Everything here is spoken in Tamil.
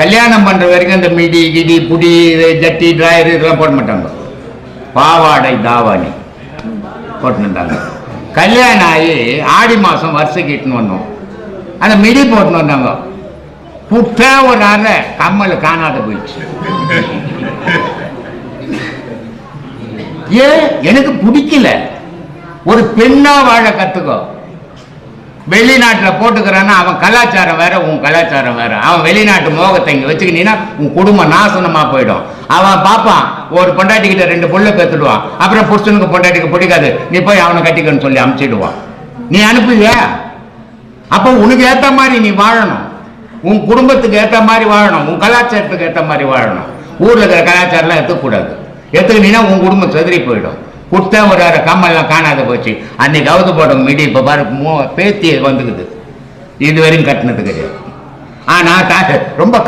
கல்யாணம் பண்ற வரைக்கும் இந்த மிடி கிடி புடி ஜட்டி டிராயர் இதெல்லாம் போட மாட்டாங்க. பாவாடை தாவாணி போட்டுட்டாங்க. கல்யாணம் ஆகி ஆடி மாதம் வருஷம் கிட்டுன்னு வந்தோம். அந்த மிடி போட்டுன்னு வந்தாங்க. புட்டா ஒரு அரை கம்மல் காணாத போயிடுச்சு. ஏன் எனக்கு பிடிக்கல. ஒரு பெண்ணா வாழ கத்துக்கோ. வெளிநாட்டில் போட்டுக்கிறான்னா அவன் கலாச்சாரம் வேற, உன் கலாச்சாரம் வேற. அவன் வெளிநாட்டு மோகத்தை இங்கே வச்சுக்கிட்டீங்கன்னா உன் குடும்பம் நாசனமா போயிடும். அவன் பார்ப்பான், ஒரு பொண்டாட்டிக்கிட்ட 2 புள்ள பெற்றுடுவான். அப்புறம் புருஷனுக்கு பொண்டாட்டிக்கு பிடிக்காது, நீ போய் அவனை கட்டிக்கன்னு சொல்லி அனுப்பிச்சிடுவான். நீ அனுப்புவியா? அப்போ உனக்கு ஏற்ற மாதிரி நீ வாழணும். உன் குடும்பத்துக்கு ஏற்ற மாதிரி வாழணும். உன் கலாச்சாரத்துக்கு ஏற்ற மாதிரி வாழணும். ஊரில் இருக்கிற கலாச்சாரம்லாம் எடுத்துக்கூடாது. எடுத்துக்கிட்டீங்கன்னா உன் குடும்பம் செதறி போயிடும். கொடுத்தா ஒரு அரை கம்மெல்லாம் காணாத போச்சு. அன்னைக்கு அவுத்து போட மிடி இப்போ பாரு பேத்தி வந்துக்குது. இது வரையும் கட்டினது கிடையாது. ஆனால் ரொம்ப